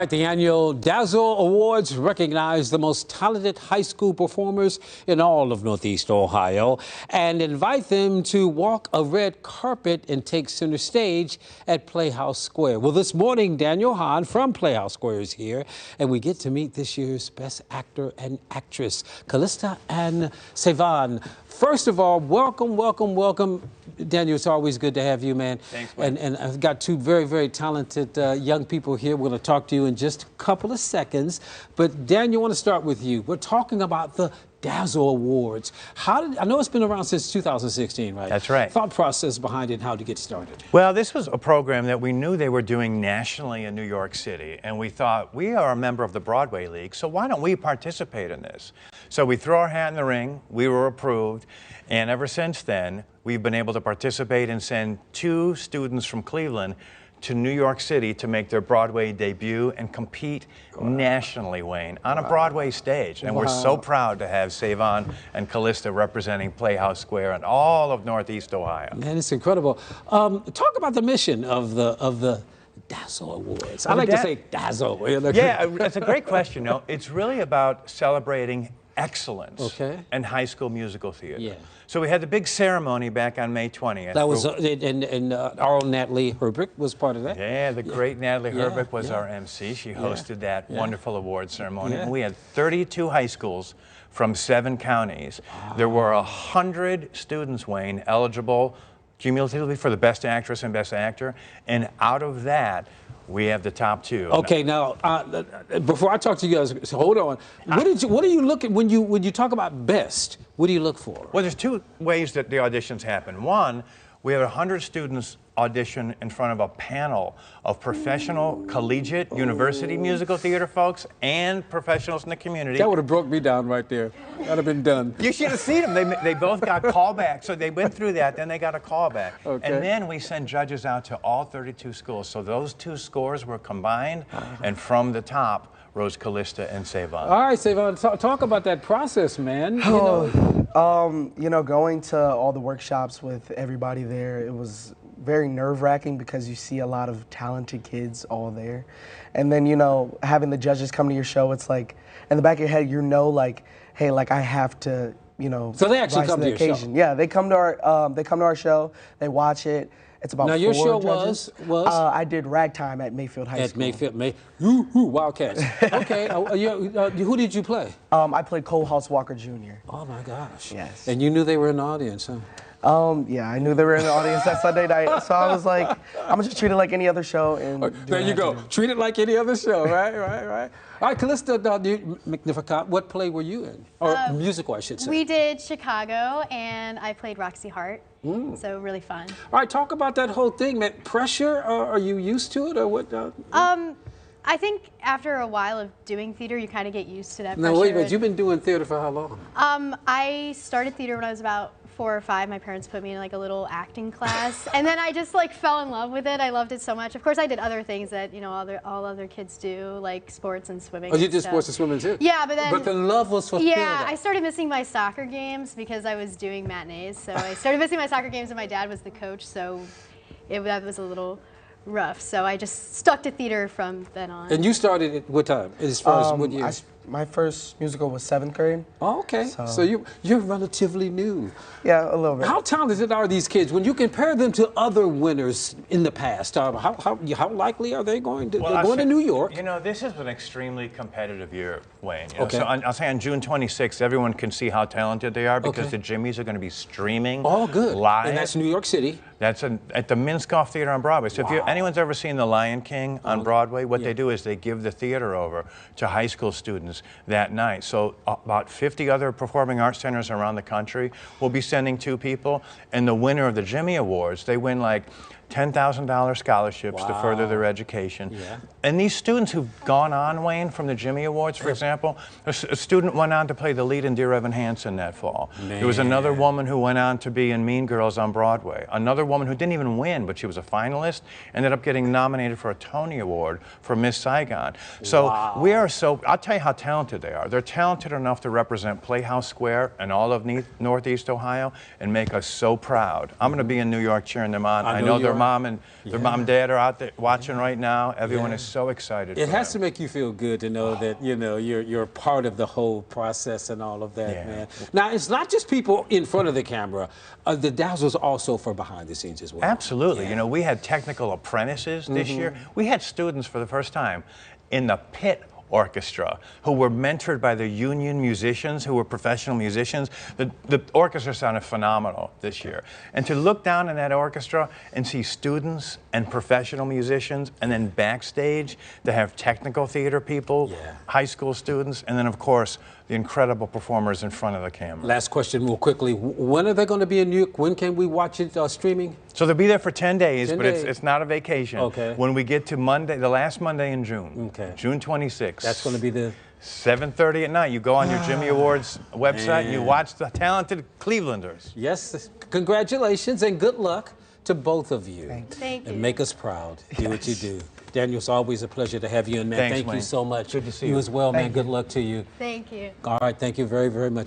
The annual Dazzle Awards recognize the most talented high school performers in all of Northeast Ohio and invite them to walk a red carpet and take center stage at Playhouse Square. Well, this morning, Daniel Hahn from Playhouse Square is here, and we get to meet this year's Best Actor and Actress, Callista and Savon. First of all, welcome, welcome, welcome. Daniel, it's always good to have you, man. Thanks, man. And I've got two very, very talented young people here. We're going to talk to you in just a couple of seconds. But Daniel, I want to start with you. We're talking about the Dazzle Awards. I know it's been around since 2016, right? That's right. Thought process behind it and how to get started. Well, this was a program that we knew they were doing nationally in New York City, and we thought, we are a member of the Broadway League, so why don't we participate in this? So we threw our hat in the ring, we were approved, and ever since then, we've been able to participate and send 2 students from Cleveland to New York City to make their Broadway debut and compete nationally, Wayne, on a Broadway stage. And we're so proud to have Savon and Callista representing Playhouse Square and all of Northeast Ohio. Man, it's incredible. Talk about the mission of the Dazzle Awards. I like to say Dazzle. Yeah, that's a great question. No, it's really about celebrating excellence in high school musical theater. Yeah. So we had the big ceremony back on May 20th. That was, and our own Natalie Herbrick was part of that. Yeah, the great Natalie Herbrick was our MC. She hosted that wonderful award ceremony. And we had 32 high schools from 7 counties. There were 100 students, Wayne, eligible cumulatively for the Best Actress and Best Actor. And out of that, we have the top 2. Okay, now before I talk to you guys, so hold on. What do you look at when you talk about best? What do you look for? Well, there's 2 ways that the auditions happen. One, we have 100 students audition in front of a panel of professional collegiate university musical theater folks and professionals in the community. That would have broke me down right there. That would have been done. You should have seen them. They both got callbacks. So they went through that, then they got a callback. Okay. And then we send judges out to all 32 schools. So those 2 scores were combined, and from the top rose Callista and Savon. All right, Savon, talk about that process, man. You know, going to all the workshops with everybody there, it was very nerve-wracking because you see a lot of talented kids all there. And then, you know, having the judges come to your show, it's like, in the back of your head, you know, like, hey, like, I have to, you know, so they actually come to your show? Yeah, they come to our show, they watch it. It's about 4 your show judges. was? I did Ragtime at Mayfield High School. At Mayfield, Wildcats. Okay, who did you play? I played Cole House Walker Jr. Oh my gosh. Yes. And you knew they were in the audience, huh? Yeah, I knew they were in the audience that Sunday night, so I was like, I'm gonna just treat it like any other show. And there you go. Treat it like any other show, right? All right, Callista, Magnificat, what play were you in? Or musical, I should say. We did Chicago, and I played Roxy Hart, so really fun. All right, talk about that whole thing, man. Pressure, are you used to it, or what? I think after a while of doing theater, you kind of get used to that pressure. Now, wait a minute, you've been doing theater for how long? I started theater when I was about 4 or 5. My parents put me in like a little acting class, and then I just like fell in love with it. I loved it so much. Of course, I did other things that all other kids do, like sports and swimming. Oh, you did sports and swimming too? Yeah, but then. But the love was fulfilled. Yeah, I started missing my soccer games because I was doing matinees. So I started missing my soccer games, and my dad was the coach, so that was a little rough. So I just stuck to theater from then on. And you started at what time? As far as what year? My first musical was 7th grade. Oh, okay. So you're relatively new. Yeah, a little bit. How talented are these kids? When you compare them to other winners in the past, how likely are they going to they're going to New York? You know, this is an extremely competitive year, Wayne. You know, so I'll say on June 26th, everyone can see how talented they are because the Jimmies are going to be streaming live. And that's New York City. That's at the Minskoff Theater on Broadway. So if anyone's ever seen The Lion King on Broadway, what they do is they give the theater over to high school students that night. So about 50 other performing arts centers around the country will be sending 2 people. And the winner of the Jimmy Awards, they win like $10,000 scholarships to further their education. Yeah. And these students who've gone on, Wayne, from the Jimmy Awards, for example, a student went on to play the lead in Dear Evan Hansen that fall. Man. There was another woman who went on to be in Mean Girls on Broadway. Another woman who didn't even win, but she was a finalist, ended up getting nominated for a Tony Award for Miss Saigon. So I'll tell you how talented they are. They're talented enough to represent Playhouse Square and all of Northeast Ohio and make us so proud. I'm going to be in New York cheering them on. I know they're mom and dad are out there watching right now. Everyone is so excited. It for has to them. make you feel good to know that you're part of the whole process and all of that, Yeah. man. Now it's not just people in front of the camera. The Dazzle's also for behind the scenes as well. Absolutely. Yeah. You know, we had technical apprentices this year. We had students for the first time in the pit orchestra who were mentored by the union musicians who were professional musicians. The orchestra sounded phenomenal this year. And to look down in that orchestra and see students and professional musicians, and then backstage to have technical theater people, high school students, and then of course the incredible performers in front of the camera. Last question real quickly. When are they going to be in New York? When can we watch it streaming? So they'll be there for 10 days, 10 but days. it's not a vacation. Okay. When we get to Monday, the last Monday in June, June 26th. That's going to be the 7:30 at night. You go on your Jimmy Awards website and you watch the talented Clevelanders. Yes. Congratulations and good luck to both of you. Thank you. And make us proud. Do what you do. Daniel, it's always a pleasure to have you, and man, Thanks, thank you Wayne. so much. Good to see you you. as well, man. Thank Good you. luck to you. Thank you. All right, thank you very, very much.